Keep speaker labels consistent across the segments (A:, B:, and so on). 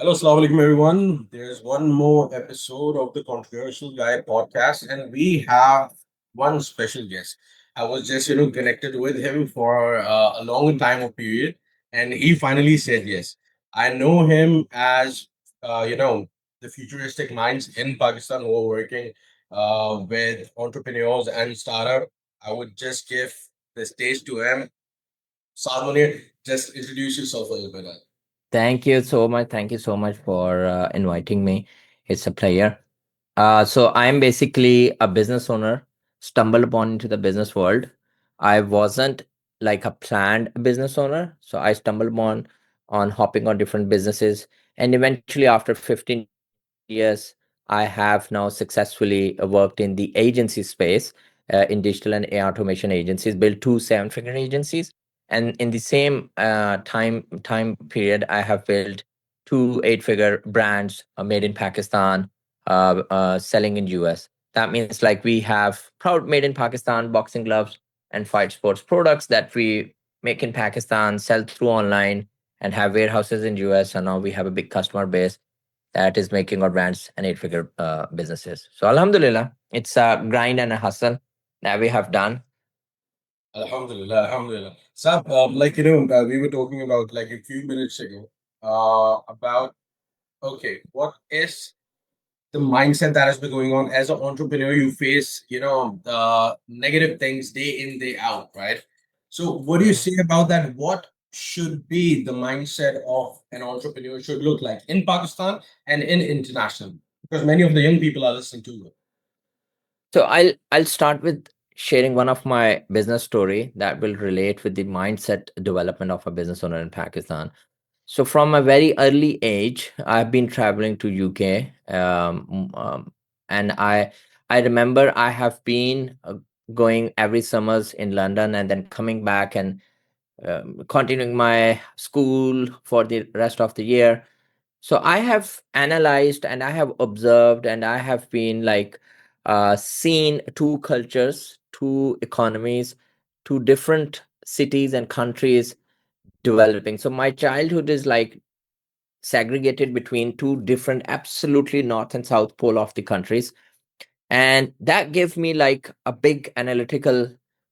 A: Hello, Assalamu alaikum, everyone. There's one more episode of the Controversial Guy podcast, and we have one special guest. I was just, connected with him for a long time of period, and he finally said yes. I know him as, the futuristic minds in Pakistan who are working with entrepreneurs and startup. I would just give the stage to him. Saad Munir, just introduce yourself a little bit.
B: Thank you so much. Thank you so much for inviting me. It's a pleasure. So I'm basically a business owner, stumbled upon into the business world. I wasn't like a planned business owner, so I stumbled upon on hopping on different businesses, and eventually after 15 years, I have now successfully worked in the agency space, in digital and AI automation agencies, built two seven-figure agencies, and in the same time period, I have built two eight-figure brands made in Pakistan, selling in US. That means like we have proud made in Pakistan boxing gloves and fight sports products that we make in Pakistan, sell through online, and have warehouses in US. And now we have a big customer base that is making our brands and eight-figure businesses. So Alhamdulillah, it's a grind and a hustle that we have done.
A: Alhamdulillah, Alhamdulillah. So, we were talking about like a few minutes ago about okay, what is the mindset that has been going on as an entrepreneur? You face, negative things day in, day out, right? So, what do you
B: Mhm.
A: say about that? What should be the mindset of an entrepreneur should look like in Pakistan and in international? Because many of the young people are listening to it.
B: So I'll start with sharing one of my business story that will relate with the mindset development of a business owner in Pakistan. So from a very early age, I've been traveling to UK, and I remember I have been going every summers in London and then coming back and continuing my school for the rest of the year. So I have analyzed and I have observed and I have been like seen two cultures, two economies, two different cities and countries developing. So my childhood is like segregated between two different, absolutely north and south pole of the countries, and that gave me like a big analytical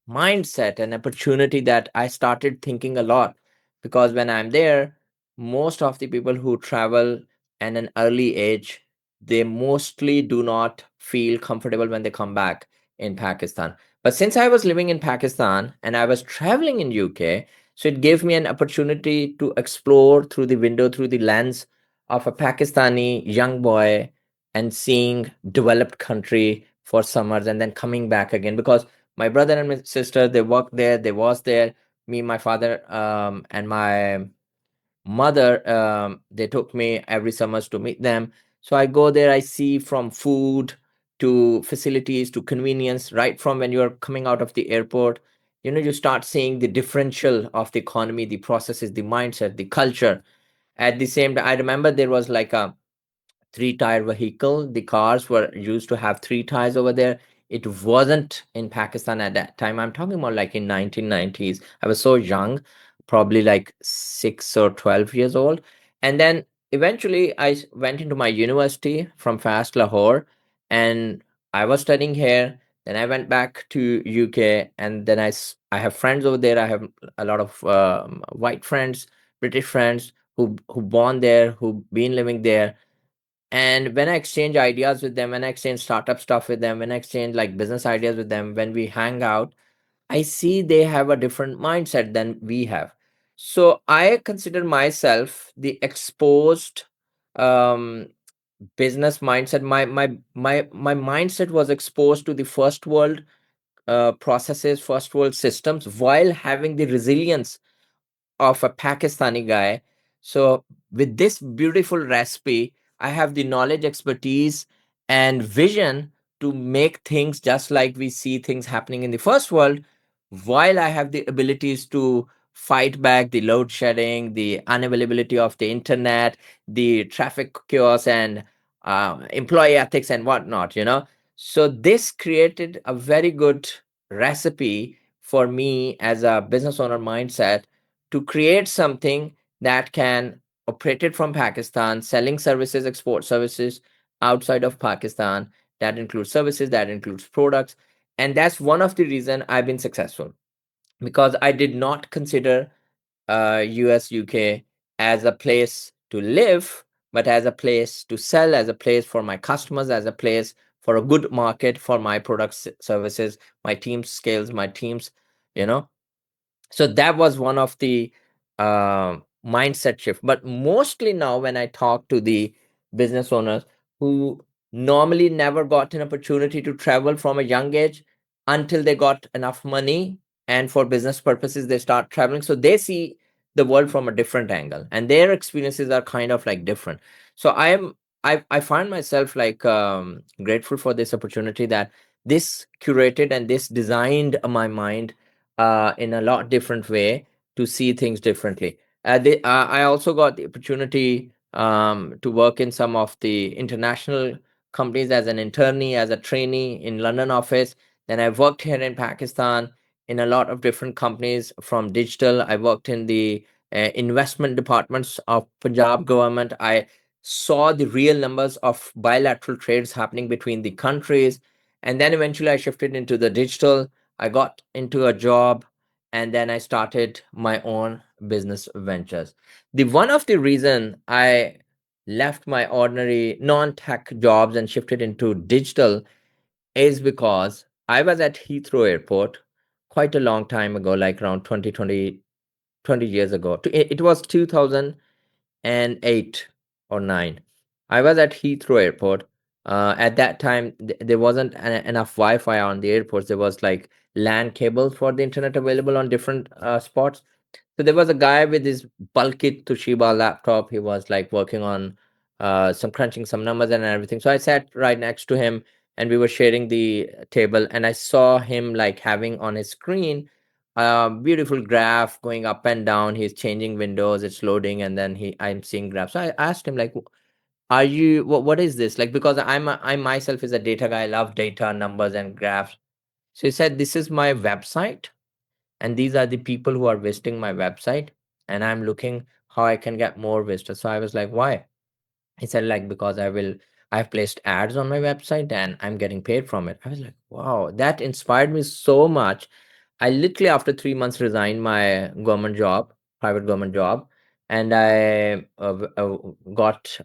B: mindset and opportunity that I started thinking a lot, because when I'm there, most of the people who travel at an early age, they mostly do not feel comfortable when they come back in Pakistan. But since I was living in Pakistan and I was traveling in UK, so it gave me an opportunity to explore through the window, through the lens of a Pakistani young boy, and seeing developed country for summers and then coming back again, because my brother and my sister, they worked there, they was there. Me, my father, and my mother, they took me every summers to meet them. So I go there, I see from food to facilities to convenience, right from when you're coming out of the airport, you start seeing the differential of the economy, the processes, the mindset, the culture. At the same time, I remember there was like a three-tire vehicle. The cars were used to have three tires over there. It wasn't in Pakistan at that time. I'm talking about like in 1990s. I was so young, probably like 6 or 12 years old. And then eventually went into my university from Fast Lahore, and I was studying here. Then I went back to UK, and then I have friends over there. I have a lot of white friends, British friends who born there, who been living there. And when I exchange ideas with them, when I exchange startup stuff with them, when I exchange like business ideas with them, when we hang out, I see they have a different mindset than we have. So I consider myself the exposed um, business mindset. My mindset was exposed to the first world processes, first world systems, while having the resilience of a Pakistani guy. So, with this beautiful recipe, I have the knowledge, expertise, and vision to make things just like we see things happening in the first world, while I have the abilities to fight back the load shedding, the unavailability of the internet, the traffic chaos, and employee ethics and whatnot. So, this created a very good recipe for me as a business owner mindset to create something that can operated from Pakistan, selling services, export services outside of Pakistan. That includes services, that includes products. And that's one of the reason I've been successful, because I did not consider US, UK as a place to live, but as a place to sell, as a place for my customers, as a place for a good market for my products, services, my team's skills, my team's, you know. So that was one of the mindset shift. But mostly now, when I talk to the business owners who normally never got an opportunity to travel from a young age until they got enough money, and for business purposes they start traveling, so they see the world from a different angle, and their experiences are kind of like different. So I find myself like grateful for this opportunity, that this curated and this designed my mind in a lot different way to see things differently. I also got the opportunity to work in some of the international companies as an internee, as a trainee in London office. Then I worked here in Pakistan in a lot of different companies from digital. I worked in the investment departments of Punjab government. I saw the real numbers of bilateral trades happening between the countries. And then eventually I shifted into the digital. I got into a job, and then I started my own business ventures. The one of the reason I left my ordinary non-tech jobs and shifted into digital is because I was at Heathrow Airport quite a long time ago, like around 20 years ago. It was 2008 or 9. I was at Heathrow Airport. At that time, there wasn't enough Wi-Fi on the airports. There was like LAN cables for the internet available on different spots. So there was a guy with his bulky Toshiba laptop. He was like working on some crunching some numbers and everything. So I sat right next to him, and we were sharing the table, and I saw him like having on his screen a beautiful graph going up and down. He's changing windows, it's loading, and then I'm seeing graphs. So I asked him like, are you what is this? Like, because I myself is a data guy, I love data, numbers and graphs. So he said, this is my website, and these are the people who are visiting my website, and I'm looking how I can get more visitors. So I was like, why? He said, like, because I've placed ads on my website and I'm getting paid from it. I was like, wow, that inspired me so much. I literally after 3 months resigned my government job, private government job, and I got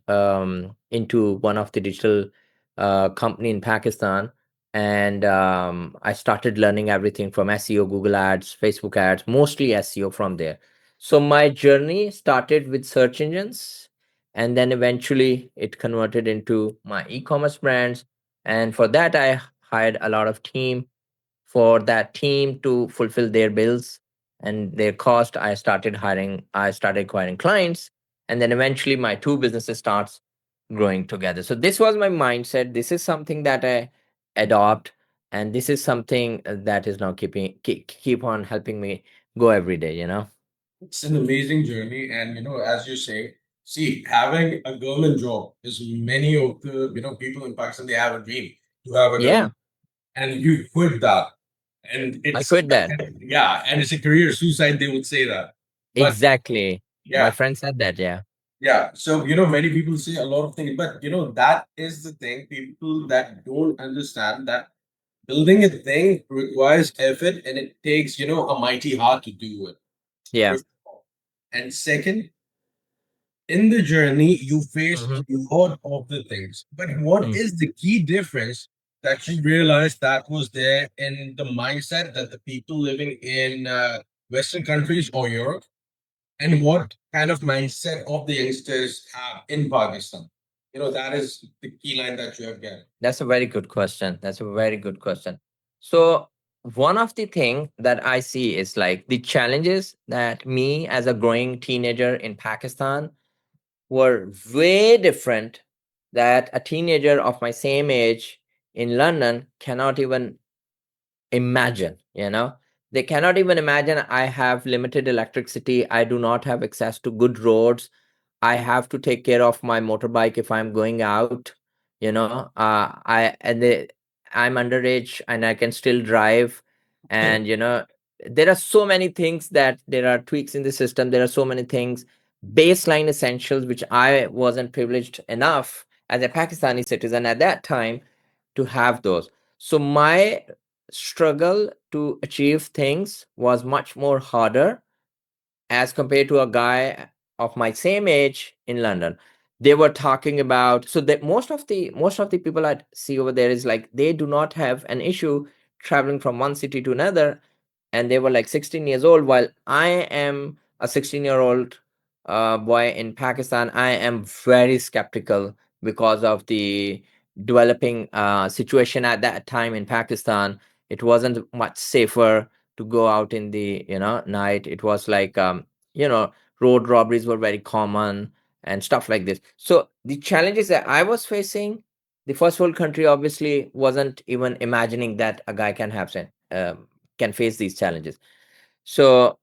B: into one of the digital company in Pakistan, and I started learning everything from SEO, Google Ads, Facebook ads, mostly SEO from there. So my journey started with search engines, and then eventually it converted into my e-commerce brands. And for that, I hired a lot of team. For that team to fulfill their bills and their cost, I started acquiring clients, and then eventually my two businesses starts growing together. So this was my mindset. This is something that I adopt, and this is something that is now keep on helping me go every day, you know.
A: It's an amazing journey, and as you say, see, having a government job is many of the people in Pakistan, they have a dream to have a
B: Yeah,
A: government, and you quit that, and
B: I
A: it's
B: quit that.
A: yeah, and it's a career suicide. They would say that, but
B: Exactly. My
A: yeah,
B: friend said that, yeah.
A: yeah. So many people say a lot of things, but that is the thing. People that don't understand that building a thing requires effort, and it takes a mighty heart to do it.
B: Yeah.
A: First of all. And second, in the journey, you face
B: Hmm.
A: a lot of the things. But what
B: Mm.
A: is the key difference that you realized that was there in the mindset that the people living in Western countries or Europe, and what kind of mindset of the youngsters have in Pakistan? That is the key line that you have got.
B: That's a very good question. That's a very good question. So one of the thing that I see is like the challenges that me as a growing teenager in Pakistan were way different, that a teenager of my same age in London cannot even imagine, you know. They cannot even imagine. I have limited electricity, I do not have access to good roads, I have to take care of my motorbike if I'm going out, you know. I'm underage and I can still drive. And there are so many things, that there are tweaks in the system, there are so many things. baseline essentials, which I wasn't privileged enough as a Pakistani citizen at that time to have those. So my struggle to achieve things was much more harder as compared to a guy of my same age in London. They were talking about, so that most of the people I see over there is like they do not have an issue traveling from one city to another, and they were like 16 years old, while I am a 16-year-old boy in Pakistan. I am very skeptical because of the developing situation at that time in Pakistan. It wasn't much safer to go out in the night. It was like you know road robberies were very common and stuff like this. So the challenges that I was facing, the first world country obviously wasn't even imagining that a guy can face these challenges. So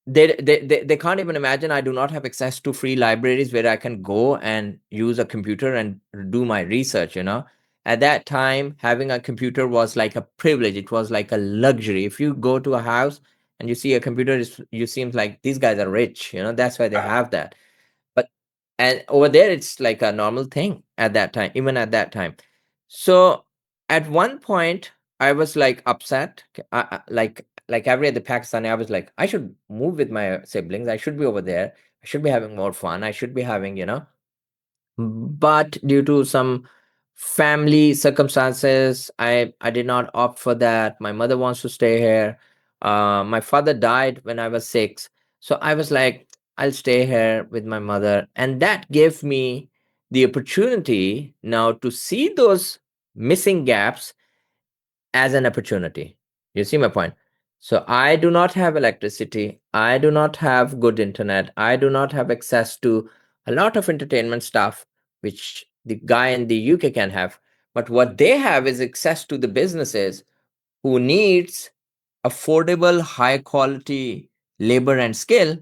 B: they can't even imagine I do not have access to free libraries where I can go and use a computer and do my research. At that time, having a computer was like a privilege. It was like a luxury. If you go to a house and you see a computer, you seem like these guys are rich. That's why they have that. But and over there it's like a normal thing at that time, even at that time. So at one point I was like upset, like every other Pakistani. I was like, I should move with my siblings. I should be over there. I should be having more fun. I should be having. But due to some family circumstances, I did not opt for that. My mother wants to stay here. My father died when I was 6, so I was like, I'll stay here with my mother, and that gave me the opportunity now to see those missing gaps as an opportunity. You see my point? So I do not have electricity. I do not have good internet. I do not have access to a lot of entertainment stuff, which the guy in the UK can have. But what they have is access to the businesses who needs affordable, high quality labor and skill,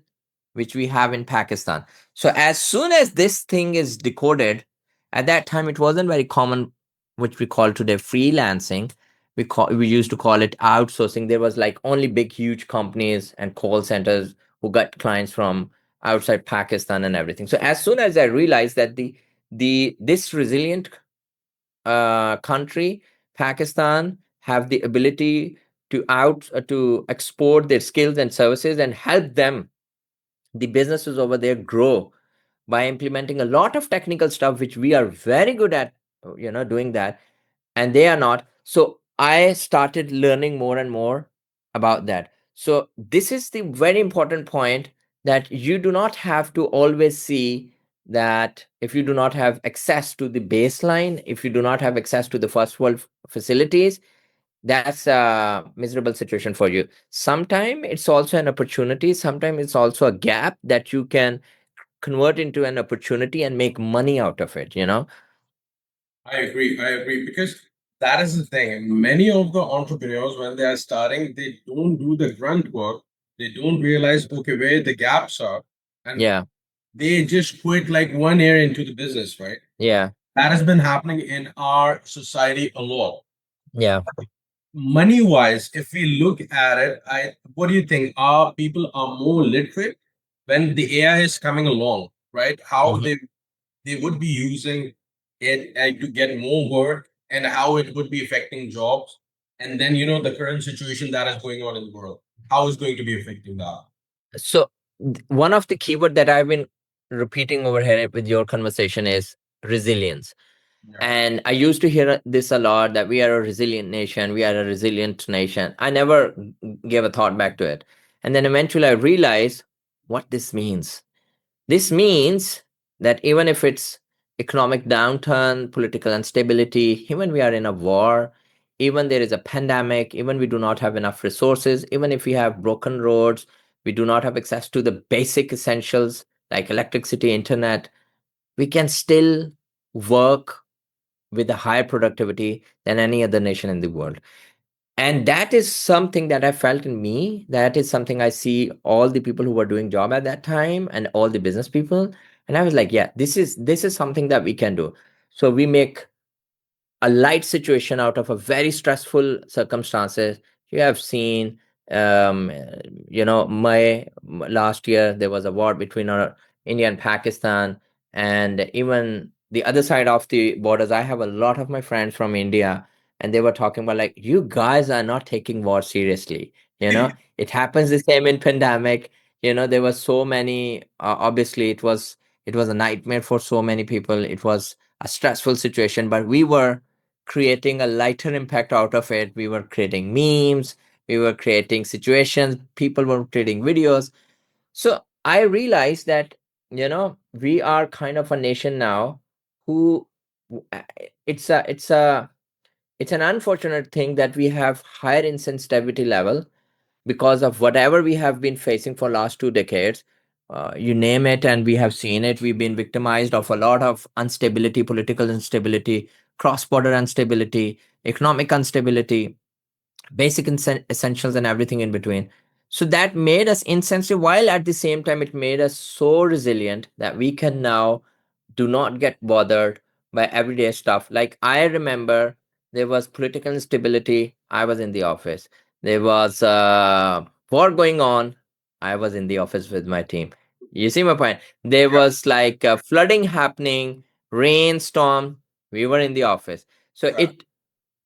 B: which we have in Pakistan. So as soon as this thing is decoded, at that time it wasn't very common, which we call today freelancing. We used to call it outsourcing. There was like only big, huge companies and call centers who got clients from outside Pakistan and everything. So as soon as I realized that the this resilient country, Pakistan, have the ability to export their skills and services and help them, the businesses over there, grow by implementing a lot of technical stuff which we are very good at doing that, and they are not. So I started learning more and more about that. So this is the very important point, that you do not have to always see that if you do not have access to the baseline, if you do not have access to the first world facilities, that's a miserable situation for you. Sometimes it's also an opportunity. Sometimes it's also a gap that you can convert into an opportunity and make money out of it.
A: I agree. I agree because that is the thing. Many of the entrepreneurs, when they are starting, they don't do the grunt work. They don't realize, okay, where the gaps are, and
B: Yeah,
A: they just quit like 1 year into the business, right?
B: yeah,
A: That has been happening in our society a lot.
B: yeah.
A: Money wise, if we look at it, I what do you think? Are people are more literate when the AI is coming along, right? How
B: Mhm.
A: they would be using it to get more work, and how it would be affecting jobs, and then the current situation that is going on in the world, how is going to be affecting that.
B: So one of the keyword that I've been repeating over here with your conversation is resilience.
A: Yeah.
B: And I used to hear this a lot, that we are a resilient nation, we are a resilient nation. I never gave a thought back to it. And then eventually I realized what this means. This means that even if it's economic downturn, political instability, even we are in a war, even there is a pandemic, even we do not have enough resources, even if we have broken roads, we do not have access to the basic essentials like electricity, internet, we can still work with a higher productivity than any other nation in the world. And that is something that I felt in me. That is something I see all the people who were doing job at that time and all the business people. And I was like, yeah, this is something that we can do. So we make a light situation out of a very stressful circumstances. You have seen, my last year there was a war between India and Pakistan, and even the other side of the borders. I have a lot of my friends from India, and they were talking about like, you guys are not taking war seriously. It happens the same in pandemic. There were so many. Obviously, it was a nightmare for so many people. It was a stressful situation, but we were creating a lighter impact out of it. We were creating memes, we were creating situations, people were creating videos. So I realized that, we are kind of a nation now who it's an unfortunate thing that we have higher insensitivity level because of whatever we have been facing for last 2 decades. You name it, and we have seen it. We've been victimized of a lot of instability, political instability, cross-border instability, economic instability, basic essentials, and everything in between. So that made us insensitive, while at the same time it made us so resilient that we can now do not get bothered by everyday stuff. Like, I remember there was political instability, I was in the office. There was war going on, I was in the office with my team. You see my point? There
A: Yeah.
B: was like flooding happening, rainstorm, we were in the office. So
A: Right.
B: it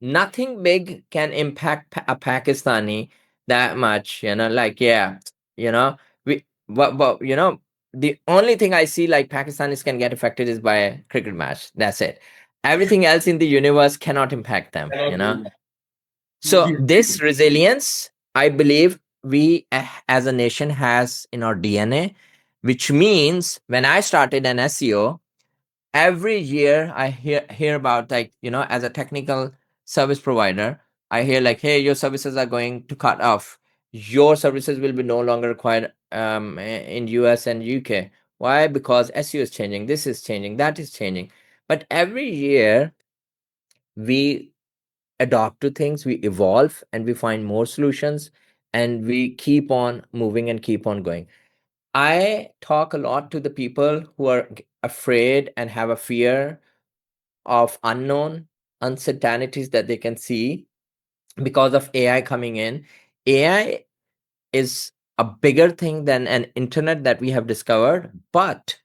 B: nothing big can impact a Pakistani that much, like, yeah, you know, but the only thing I see like Pakistanis can get affected is by a cricket match. That's it. Everything else in the universe cannot impact them.
A: Cannot do that.
B: So
A: Totally
B: this
A: agree.
B: resilience, I believe we as a nation has in our DNA, which means when I started an SEO, every year I hear about, like, as a technical service provider, I hear like, hey, your services are going to cut off, your services will be no longer required in US and UK. Why? Because SEO is changing, this is changing, that is changing. But every year we adopt to things, we evolve, and we find more solutions, and we keep on moving and keep on going. I talk a lot to the people who are afraid and have a fear of unknown uncertainties that they can see because of AI coming in. AI is a bigger thing than an internet that we have discovered, but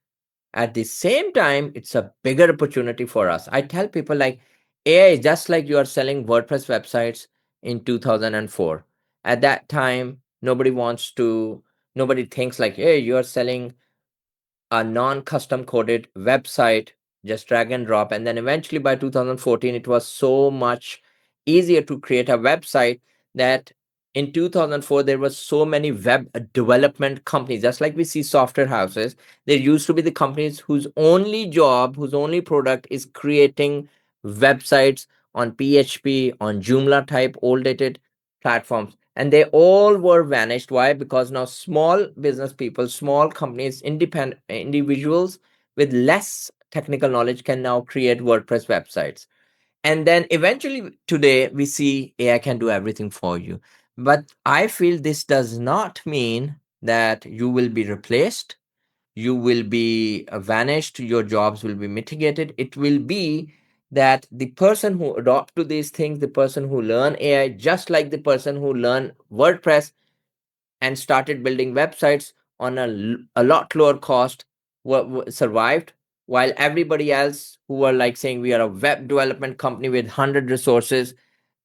B: at the same time, it's a bigger opportunity for us. I tell people like, AI is just like you are selling WordPress websites in 2004. At that time, nobody thinks like, hey, you are selling a non-custom coded website, just drag and drop. And then eventually by 2014 it was so much easier to create a website that in 2004 there was so many web development companies. Just like we see software houses, there used to be the companies whose only job, whose only product is creating websites on PHP, on Joomla type old dated platforms, and they all were vanished. Why? Because now small business people, small companies, independent individuals with less technical knowledge can now create WordPress websites. And then eventually today we see AI can do everything for you. But I feel this does not mean that you will be replaced, you will be vanished, your jobs will be mitigated. It will be that the person who adopt to these things, the person who learn AI, just like the person who learn WordPress and started building websites on a lot lower cost, survived, while everybody else who were like saying we are a web development company with 100 resources,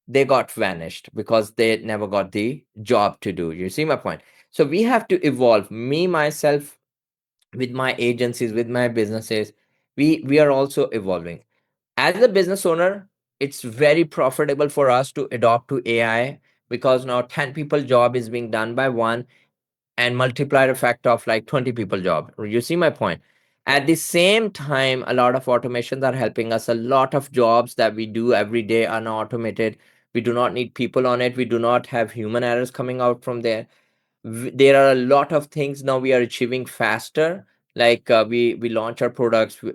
B: they got vanished because they never got the job to do. You see my point? So we have to evolve. Me myself, with my agencies, with my businesses, we are also evolving. As a business owner, it's very profitable for us to adopt to AI, because now 10 people job is being done by one, and multiplier effect of like 20 people job. You see my point? At the same time, a lot of automations are helping us. A lot of jobs that we do every day are now automated. We do not need people on it. We do not have human errors coming out from there. There are a lot of things now we are achieving faster. Like we launch our products, we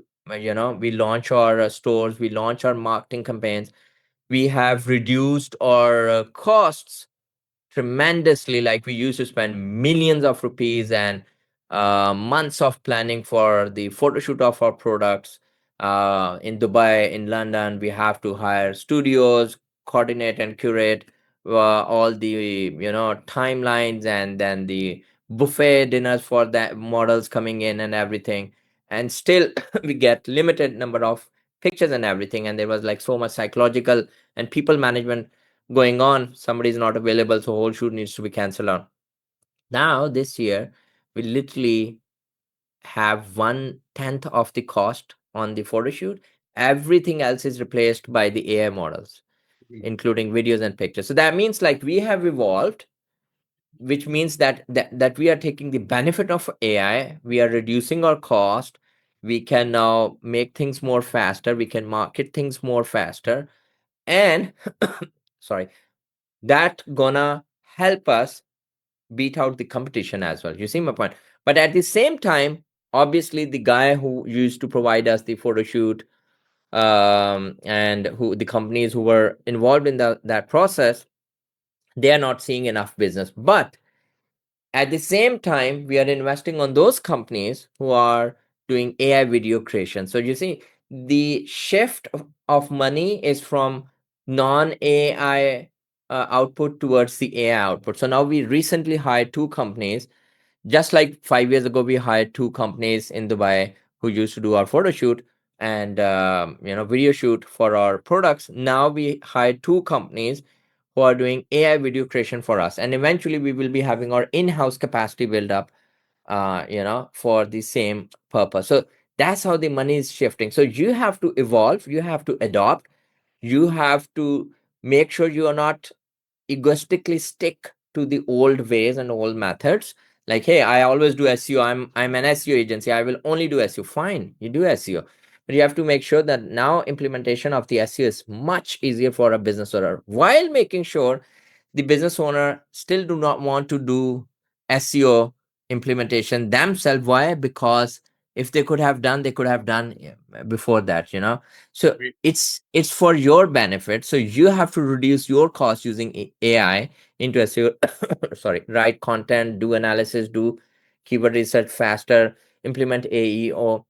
B: launch our stores, we launch our marketing campaigns. We have reduced our costs tremendously. Like, we used to spend millions of rupees and months of planning for the photo shoot of our products. In Dubai, in London, we have to hire studios, coordinate and curate all the timelines, and then the buffet dinners for the models coming in and everything, and still we get limited number of pictures and everything, and there was like so much psychological and people management going on. Somebody is not available, so whole shoot needs to be canceled out. Now this year we literally have 1/10 of the cost on the photo shoot. Everything else is replaced by the AI models,
A: Mhm.
B: including videos and pictures. So that means like we have evolved, which means that we are taking the benefit of AI. We are reducing our cost. We can now make things more faster. We can market things more faster, and sorry, that gonna help us beat out the competition as well. You see my point? But at the same time, obviously, the guy who used to provide us the photo shoot, and who the companies who were involved in that process, they are not seeing enough business. But at the same time, we are investing on those companies who are doing AI video creation. So you see, the shift of money is from non AI output towards the AI output. So now we recently hired two companies. Just like 5 years ago, we hired two companies in Dubai who used to do our photo shoot and video shoot for our products. Now we hired two companies who are doing AI video creation for us, and eventually we will be having our in-house capacity build up, for the same purpose. So that's how the money is shifting. So you have to evolve, you have to adopt, you have to make sure you are not egoistically stick to the old ways and old methods. Like, hey, I always do SEO. I'm an SEO agency. I will only do SEO. Fine, you do SEO, but you have to make sure that now implementation of the SEO is much easier for a business owner, while making sure the business owner still do not want to do SEO implementation themselves. Why? Because if they could have done, they could have done before that. So
A: Great.
B: it's for your benefit. So you have to reduce your cost using AI into SEO. Sorry, write content, do analysis, do keyword research faster, implement AEO.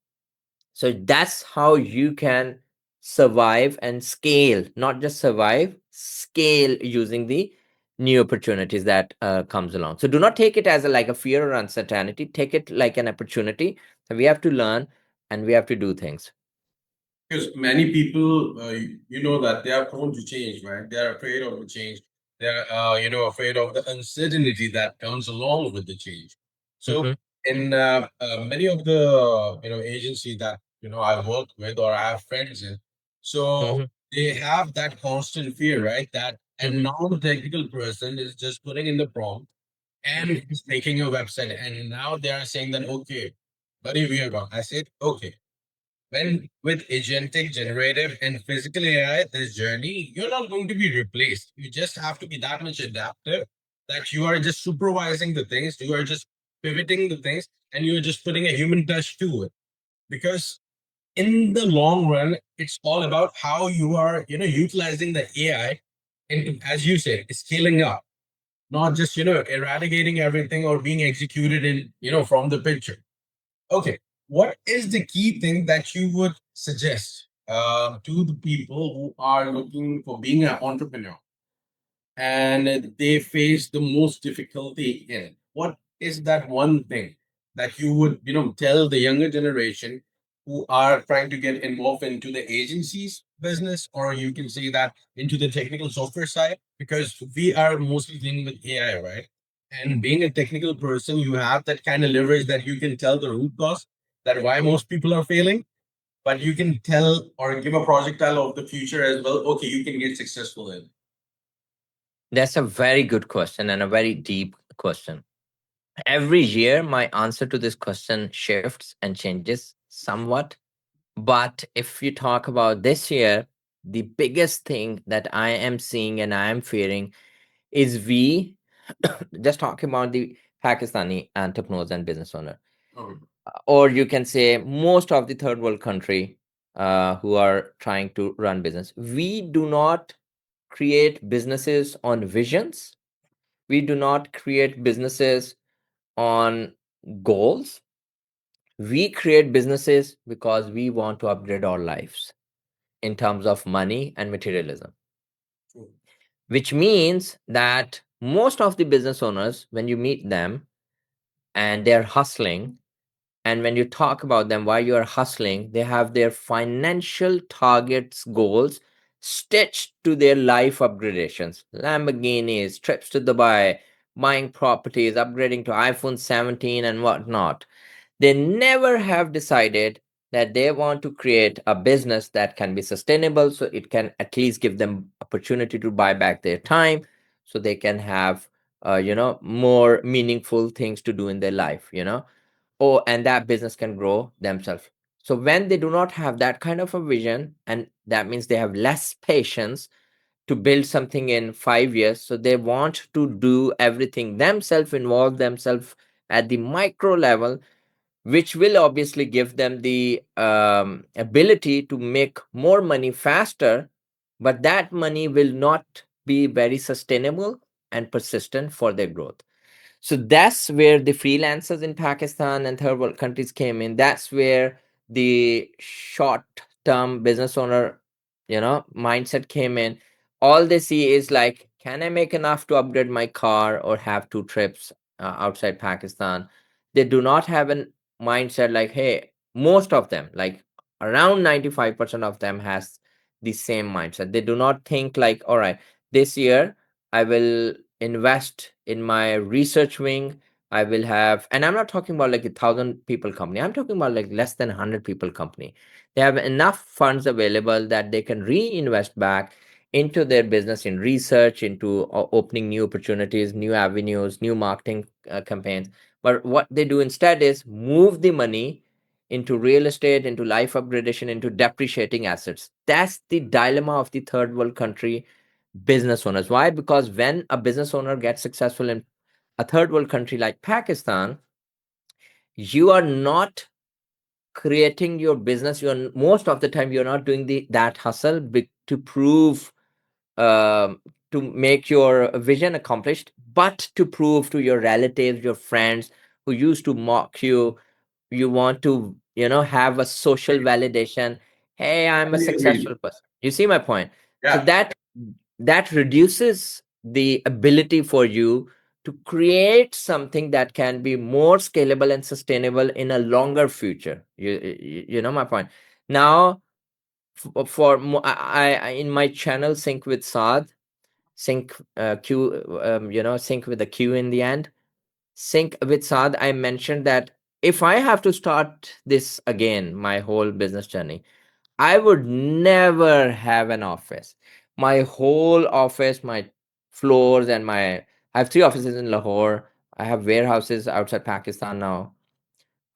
B: So that's how you can survive and scale, not just survive, scale using the new opportunities that comes along. So do not take it as like a fear or uncertainty. Take it like an opportunity. So we have to learn and we have to do things.
A: Because many people, you know that they are prone to change, right? They are afraid of the change. They're, afraid of the uncertainty that comes along with the change. So,
B: Hmm.
A: in many of the agencies that I work with or I have friends in, so
B: Hmm.
A: they have that constant fear, right? That a
B: Hmm.
A: non-technical person is just putting in the prompt and is making a website, and now they are saying that okay, buddy, we are gone. I said okay. When with agentic, generative, and physical AI, this journey, you're not going to be replaced. You just have to be that much adaptive that you are just supervising the things, you are just pivoting the things, and you are just putting a human touch to it. Because in the long run, it's all about how you are, utilizing the AI and, as you said, scaling up, not just, eradicating everything or being executed in, from the picture. Okay, what is the key thing that you would suggest to the people who are looking for being an entrepreneur and they face the most difficulty in? What is that one thing that you would, tell the younger generation who are trying to get involved into the agencies business, or you can say that into the technical software side? Because we are mostly dealing with AI, right? And being a technical person, you have that kind of leverage that you can tell the root cause that why most people are failing, but you can tell or give a projectile of the future as well. Okay, you can get successful in.
B: That's a very good question and a very deep question. Every year, my answer to this question shifts and changes somewhat. But if you talk about this year, the biggest thing that I am seeing and I am fearing is we just talking about the Pakistani entrepreneurs and business owner,
A: Okay.
B: or you can say most of the third world country who are trying to run business. We do not create businesses on visions. We do not create businesses on goals. We create businesses because we want to upgrade our lives in terms of money and materialism,
A: True.
B: which means that most of the business owners, when you meet them, and they're hustling. And when you talk about them, why you are hustling, they have their financial targets, goals stitched to their life upgradations, Lamborghinis, trips to Dubai, buying properties, upgrading to iPhone 17 and whatnot. They never have decided that they want to create a business that can be sustainable, so it can at least give them opportunity to buy back their time, so they can have more meaningful things to do in their life, and that business can grow themselves. So when they do not have that kind of a vision, and that means they have less patience to build something in 5 years, so they want to do everything themselves, involve themselves at the micro level, which will obviously give them the ability to make more money faster, but that money will not be very sustainable and persistent for their growth. So that's where the freelancers in Pakistan and third world countries came in. That's where the short term business owner, mindset came in. All they see is like, can I make enough to upgrade my car or have 2 trips outside Pakistan? They do not have a mindset like, hey, most of them, like around 95% of them, has the same mindset. They do not think like, all right, this year I will invest in my research wing. I will have, and I'm not talking about like 1,000 people company. I'm talking about like less than 100 people company. They have enough funds available that they can reinvest back into their business, in research, into opening new opportunities, new avenues, new marketing campaigns. But what they do instead is move the money into real estate, into life upgradation, into depreciating assets. That's the dilemma of the third world country business owners. Why? Because when a business owner gets successful in a third world country like Pakistan, you are not creating your business. You're most of the time you're not doing that hustle to prove, to make your vision accomplished, but to prove to your relatives, your friends who used to mock you. You want to, have a social validation. Hey, I'm a
A: Totally agreed.
B: successful person. You see my point? So
A: Yeah.
B: that reduces the ability for you to create something that can be more scalable and sustainable in a longer future. You know my point. Now, in my channel, Sync with Saad, sync sync with the q in the end, sync with Saad, I mentioned that if I have to start this again, my whole business journey, I would never have an office. My whole office, my floors, and I have 3 offices in Lahore. I have warehouses outside Pakistan now.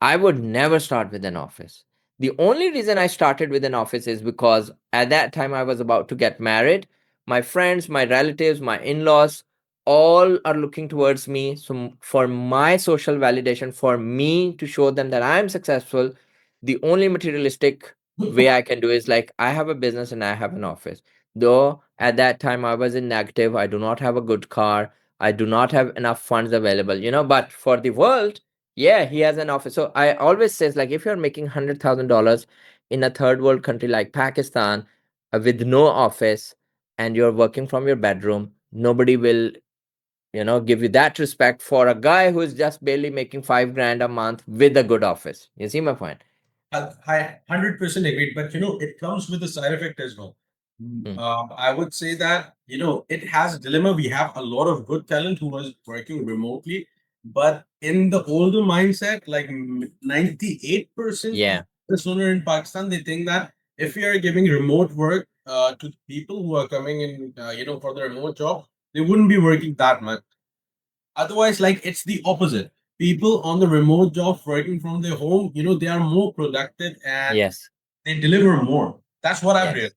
B: I would never start with an office. The only reason I started with an office is because at that time I was about to get married. My friends, my relatives, my in laws, all are looking towards me. So, for my social validation, for me to show them that I'm successful, the only materialistic way I can do is like, I have a business and I have an office. Though at that time I was in negative, I do not have a good car, I do not have enough funds available, but for the world, yeah, he has an office. So I always says like, if you're making $100,000 in a third world country like Pakistan, with no office, and you're working from your bedroom, nobody will, give you that respect for a guy who is just barely making 5 grand a month with a good office. You see my point?
A: I 100% agreed, but it comes with a side effect as well.
B: Mm.
A: I would say that it has a dilemma. We have a lot of good talent who was working remotely, but in the older mindset, like 98% of
B: Yeah.
A: business owner in Pakistan, they think that if we are giving remote work to people who are coming in, for the remote job, they wouldn't be working that much. Otherwise, like it's the opposite. People on the remote job working from their home, they are more productive and
B: Yes.
A: they deliver more. That's what I've realized.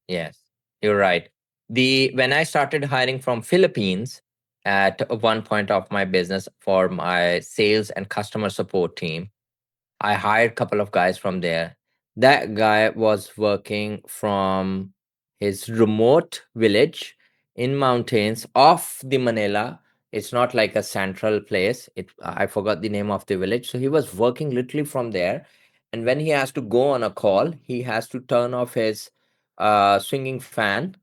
B: Yes. Yes. You're right. The When I started hiring from Philippines at one point of my business for my sales and customer support team, I hired a couple of guys from there. That guy was working from his remote village in mountains off the Manila. It's not like a central place. I forgot the name of the village. So he was working literally from there. And when he has to go on a call, he has to turn off his swinging fan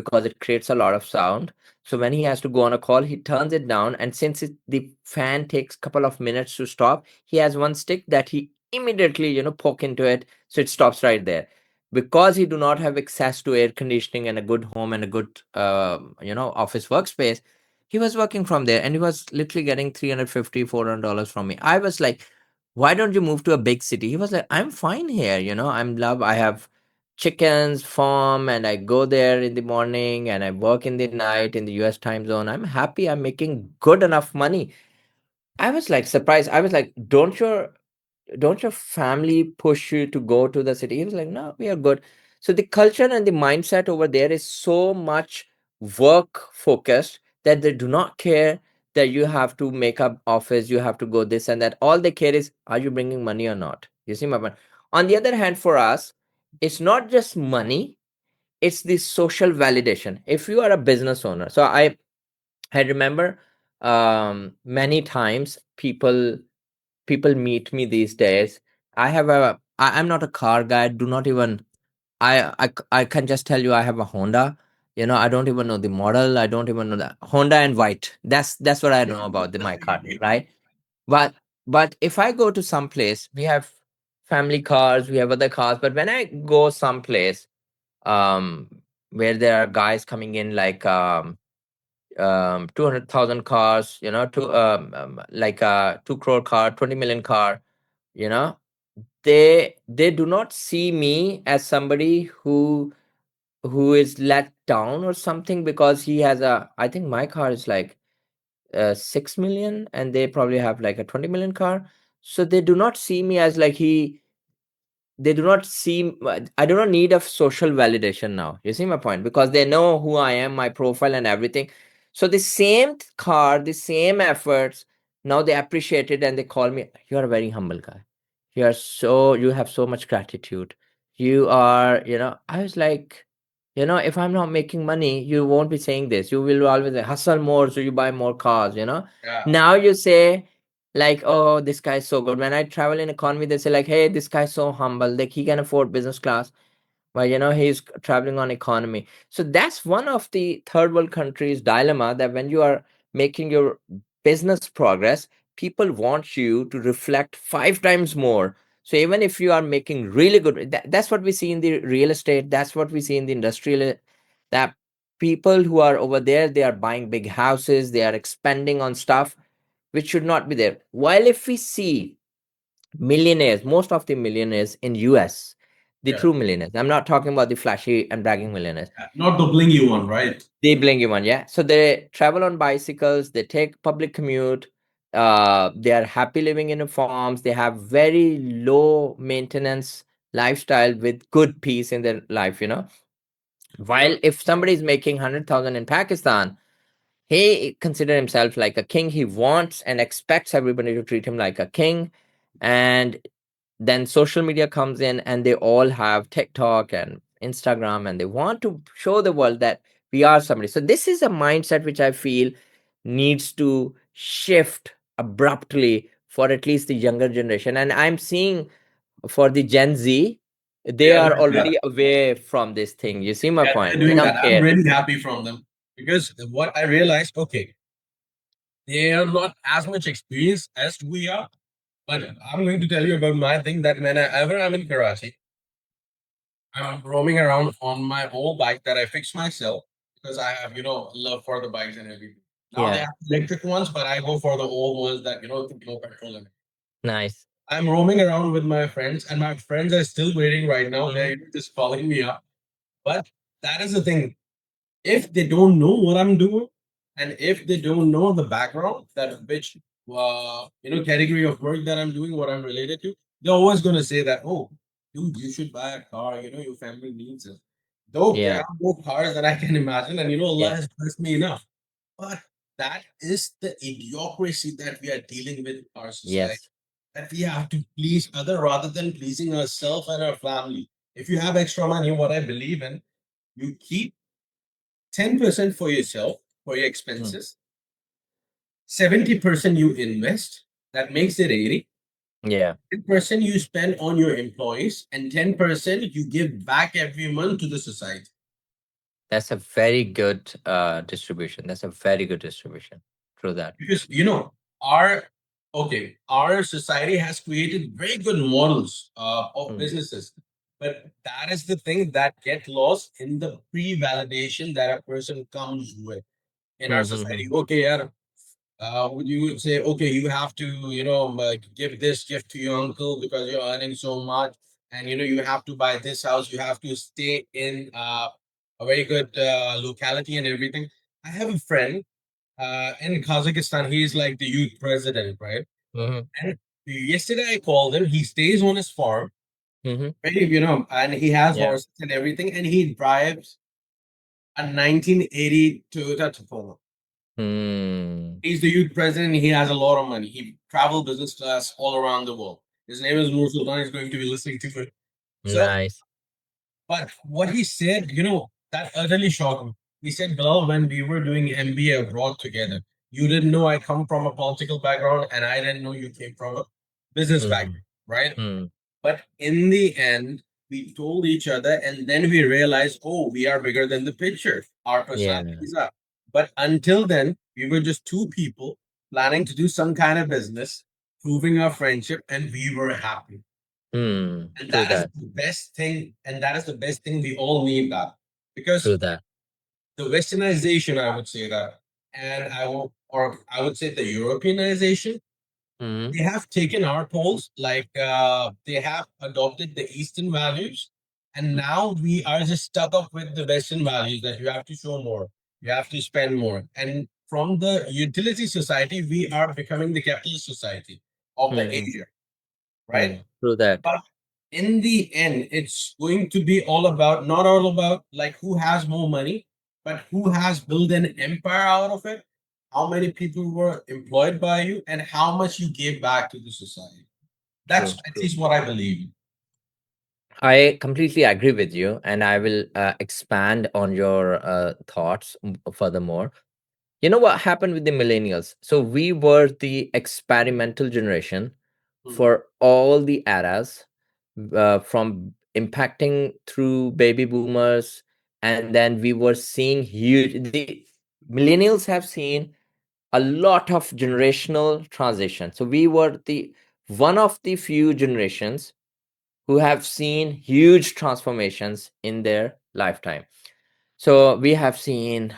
B: because it creates a lot of sound. So when he has to go on a call, he turns it down, and since the fan takes couple of minutes to stop, he has one stick that he immediately, poke into it, so it stops right there. Because he do not have access to air conditioning and a good home and a good office workspace, he was working from there, and he was literally getting 350 $400 from me. I was like, why don't you move to a big city? He was like, I'm fine here, I have chickens farm, and I go there in the morning and I work in the night in the US time zone. I'm happy, I'm making good enough money. I was like surprised. I was like, don't your family push you to go to the city? He was like, no, we are good. So the culture and the mindset over there is so much work focused that they do not care that you have to make up office, you have to go this and that. All they care is, are you bringing money or not? You see my point? On the other hand, for us, it's not just money, it's the social validation. If you are a business owner, so I remember many times people meet me these days. I'm not a car guy. Do not even I can just tell you I have a Honda. I don't even know the model. I don't even know that Honda and white. That's what I know about my car, right? But but if I go to some place, we have family cars, we have other cars. But when I go someplace, um, where there are guys coming in like 200,000 cars, like a 2 crore car, 20 million car, you know, they do not see me as somebody who is let down or something, because he has I think my car is like 6 million, and they probably have like a 20 million car. So they do not see me as like they do not see I do not need a social validation now. You see my point? Because they know who I am, my profile and everything. So the same car, the same efforts, now they appreciate it, and they call me, you are a very humble guy, you have so much gratitude, you are, I was like, if I'm not making money, you won't be saying this. You will always say, hustle more so you buy more cars.
A: Yeah.
B: Now you say, like, oh, this guy's so good. When I travel in economy, they say like, hey, this guy's so humble, like he can afford business class, but he's traveling on economy. So that's one of the third world countries dilemma, that when you are making your business progress, people want you to reflect 5 times more. So even if you are making really good, that's what we see in the real estate, that's what we see in the industrial, that people who are over there, they are buying big houses, they are expanding on stuff which should not be there. While if we see millionaires, most of the millionaires in US, the
A: Yeah.
B: true millionaires, I'm not talking about the flashy and bragging millionaires,
A: Not the blingy one, right?
B: they blingy one, yeah. So they travel on bicycles, they take public commute, they are happy living in farms, they have very low maintenance lifestyle with good peace in their life. While if somebody is making 100,000 in Pakistan, he considers himself like a king. He wants and expects everybody to treat him like a king. And then social media comes in, and they all have TikTok and Instagram, and they want to show the world that we are somebody. So this is a mindset which I feel needs to shift abruptly for at least the younger generation. And I'm seeing for the Gen Z, they
A: They are
B: are
A: doing that.
B: already away from this thing. You see my
A: Yeah, they're
B: point? They
A: doing
B: don't
A: that. I'm
B: care.
A: really happy from them because what I realized, okay, they are not as much experienced as we are. But I'm going to tell you about my thing that whenever I'm in Karachi, I'm roaming around on my old bike that I fixed myself because I have, love for the bikes and everything. Now they
B: Yeah,
A: have electric ones, but I go for the old ones that, no petrol in it.
B: nice.
A: I'm roaming around with my friends, and my friends are still waiting right now. They're just calling me up. But that is the thing. If they don't know what I'm doing, and if they don't know the background, that which category of work that I'm doing, what I'm related to, they're always gonna say that, oh, dude, you should buy a car. Your family needs it. Though there
B: Yeah,
A: are more cars than I can imagine, and Allah
B: yeah,
A: has blessed me enough. But that is the idiocracy that we are dealing with in our society.
B: yes,
A: That we have to please other rather than pleasing ourselves and our family. If you have extra money, what I believe in, you keep 10% for yourself, for your
B: mm,
A: expenses, 70% you invest, that makes it 80.
B: yeah,
A: 10% you spend on your employees, and 10% you give back every month to the society.
B: That's a very good distribution. That's a very good distribution. True that.
A: Because our our society has created very good models of
B: Mm.
A: businesses, but that is the thing that get lost in the pre-validation that a person comes with in our society.
B: Mm-hmm.
A: Okay, yeah, you would say, okay, you have to, give this gift to your uncle because you're earning so much, and you have to buy this house, you have to stay in a very good locality and everything. I have a friend in Kazakhstan. He's like the youth president, right?
B: Mm-hmm.
A: And yesterday I called him. He stays on his farm,
B: Mm-hmm.
A: and he has
B: Yeah.
A: horses and everything, and he drives a 1980 Toyota Tacoma.
B: Mm.
A: He's the youth president. He has a lot of money. He traveled business class all around the world. His name is Nur Sultan. He's going to be listening to it. So,
B: Nice.
A: but what he said, that utterly shocked me. He said, Bilal, when we were doing MBA abroad together, you didn't know I come from a political background, and I didn't know you came from a business
B: Mm-hmm.
A: background, right?
B: Mm.
A: But in the end, we told each other, and then we realized, oh, we are bigger than the picture. Our
B: Yeah.
A: personalities are. But until then, we were just two people planning to do some kind of business, proving our friendship, and we were happy.
B: Mm.
A: And
B: True
A: that is
B: that.
A: the best thing. And that is the best thing we all need that. Because
B: True that.
A: the westernization, I would say that, and I would say the Europeanization,
B: Mm-hmm.
A: they have taken our polls, like they have adopted the Eastern values, and now we are just stuck up with the Western values that you have to show more, you have to spend more. And from the utility society, we are becoming the capitalist society of the
B: Mm-hmm.
A: Asia, right?
B: Mm. True that.
A: But in the end, it's going to be all about, not all about like who has more money, but who has built an empire out of it, how many people were employed by you, and how much you gave back to the society. That's
B: True.
A: at
B: True.
A: least what I believe.
B: I completely agree with you, and I will expand on your thoughts furthermore. You know what happened with the millennials? So we were the experimental generation
A: Mm,
B: for all the eras, from impacting through baby boomers, and then we were seeing huge. The millennials have seen a lot of generational transition. So we were the one of the few generations who have seen huge transformations in their lifetime. So we have seen,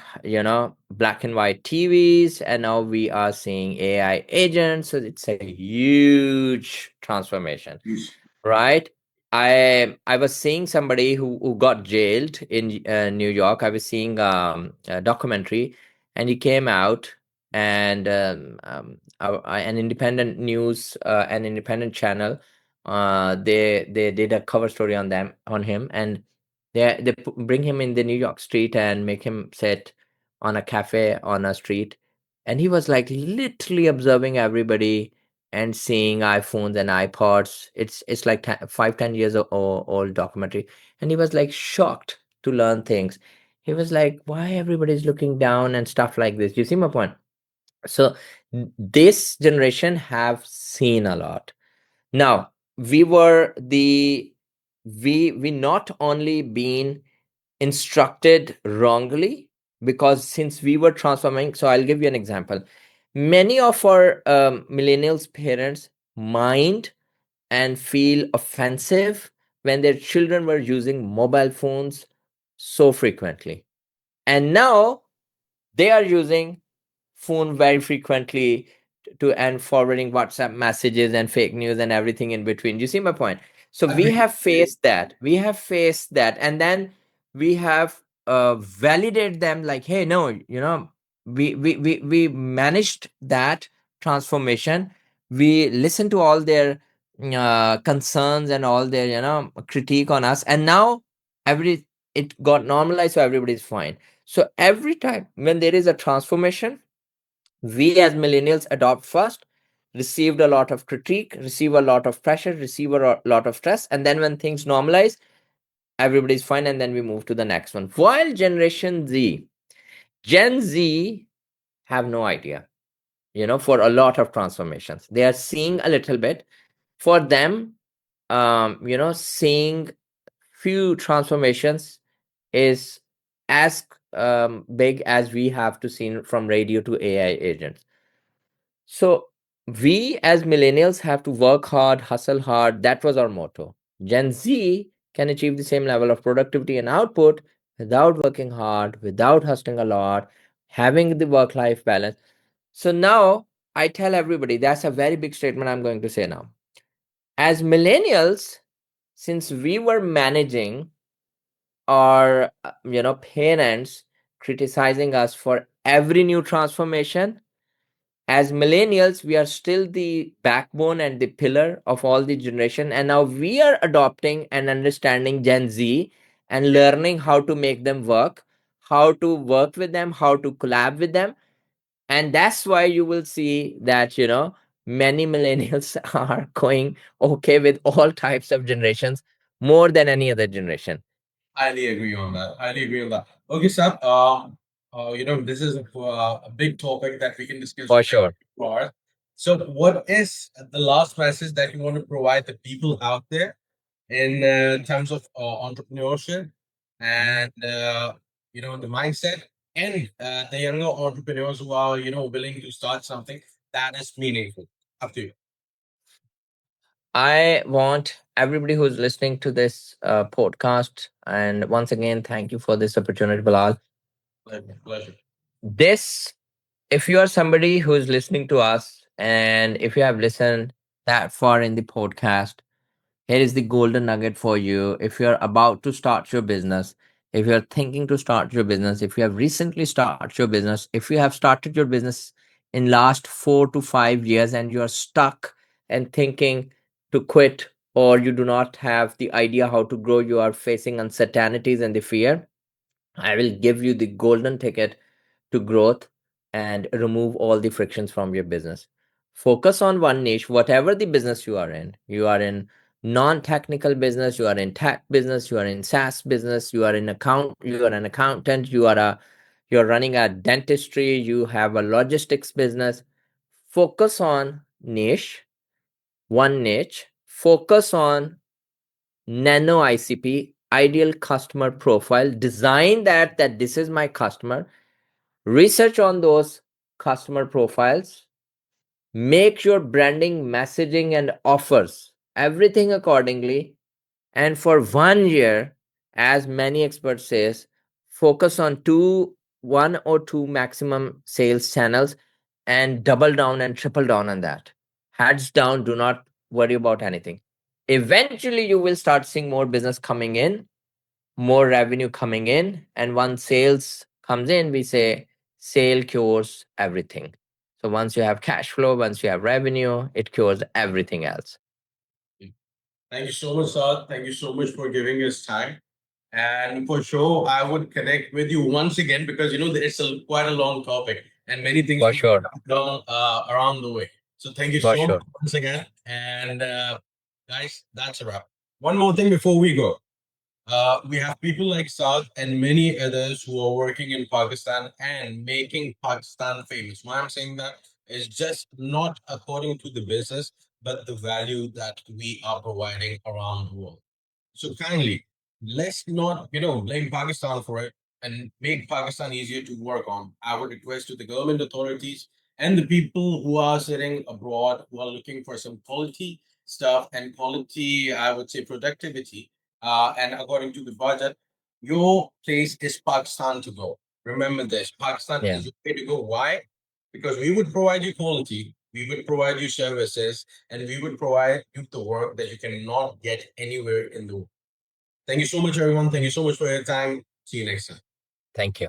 B: black and white TVs, and now we are seeing AI agents. So it's a huge transformation,
A: yes.
B: right? I was seeing somebody who got jailed in New York. I was seeing a documentary, and he came out, and an independent news, an independent channel, they did a cover story on him, and bring him in the New York street and make him sit on a cafe on a street, and he was like literally observing everybody and seeing iPhones and iPods. It's like 5-10 years old documentary, and he was like shocked to learn things. He was like, "Why everybody's looking down and stuff like this?" You see my point? So this generation have seen a lot. Now we were the we not only been instructed wrongly, because since we were transforming, so I'll give you an example. Many of our millennials parents mind and feel offensive when their children were using mobile phones so frequently, and now they are using phone very frequently to and forwarding WhatsApp messages and fake news and everything in between. You see my point? So we
A: Agree.
B: have faced that. We have faced that, and then we have validated them like, hey, no, we managed that transformation. We listened to all their concerns and all their critique on us, and now every it got normalized, so everybody's fine. So every time when there is a transformation, we as millennials adopt first, received a lot of critique, receive a lot of pressure, receive a lot of stress, and then when things normalize, everybody's fine, and then we move to the next one. While Gen Z have no idea, for a lot of transformations. They are seeing a little bit. For them, seeing few transformations is as big as we have to see from radio to AI agents. So we as millennials have to work hard, hustle hard. That was our motto. Gen Z can achieve the same level of productivity and output without working hard, without hustling a lot, having the work life balance. So now I tell everybody that's a very big statement I'm going to say now. As millennials, since we were managing our parents criticizing us for every new transformation, as millennials we are still the backbone and the pillar of all the generation, and now we are adopting and understanding Gen Z and learning how to make them work, how to work with them, how to collab with them. And that's why you will see that many millennials are going okay with all types of generations more than any other generation.
A: Highly agree on that. Highly agree on that. Okay, Sab. This is a big topic that we can discuss
B: For sure.
A: for hours. So, what is the last message that you want to provide the people out there in terms of entrepreneurship and the mindset, and the younger entrepreneurs who are willing to start something that is meaningful? Up to you.
B: I want everybody who's listening to this podcast, and once again, thank you for this opportunity, Bilal.
A: Pleasure. Pleasure.
B: This, if you are somebody who's listening to us, and if you have listened that far in the podcast, here is the golden nugget for you. If you're about to start your business, if you're thinking to start your business, if you have recently started your business, if you have started your business in last 4 to 5 years and you're stuck and thinking to quit, or you do not have the idea how to grow, you are facing uncertainties and the fear, I will give you the golden ticket to growth and remove all the frictions from your business. Focus on one niche, whatever the business you are in. You are in non-technical business, you are in tech business, you are in SaaS business, you are an accountant, you're running a dentistry, you have a logistics business. Focus on niche, one niche. Focus on nano-ICP, ideal customer profile. Design that this is my customer. Research on those customer profiles, make your branding, messaging, and offers everything accordingly. And for 1 year, as many experts says, focus on one or two maximum sales channels and double down and triple down on that. Heads down, do not worry about anything. Eventually, you will start seeing more business coming in, more revenue coming in. And once sales comes in, we say sale cures everything. So once you have cash flow, once you have revenue, it cures everything else.
A: Thank you so much, Saad. Thank you so much for giving us time. And for sure, I would connect with you once again because it's quite a long topic and many things
B: For
A: we
B: sure.
A: done around the way. So thank you
B: For
A: so much
B: sure.
A: once again. And guys, that's a wrap. One more thing before we go. We have people like Saad and many others who are working in Pakistan and making Pakistan famous. Why I'm saying that is just not according to the business, but the value that we are providing around the world. So kindly, let's not, blame Pakistan for it and make Pakistan easier to work on. I would request to the government authorities and the people who are sitting abroad who are looking for some quality stuff and quality, I would say, productivity. And according to the budget, your place is Pakistan to go. Remember this, Pakistan
B: Yeah.
A: is your way to go. Why? Because we would provide you quality, we would provide you services, and we would provide you the work that you cannot get anywhere in the world. Thank you so much, everyone. Thank you so much for your time. See you next time.
B: Thank you.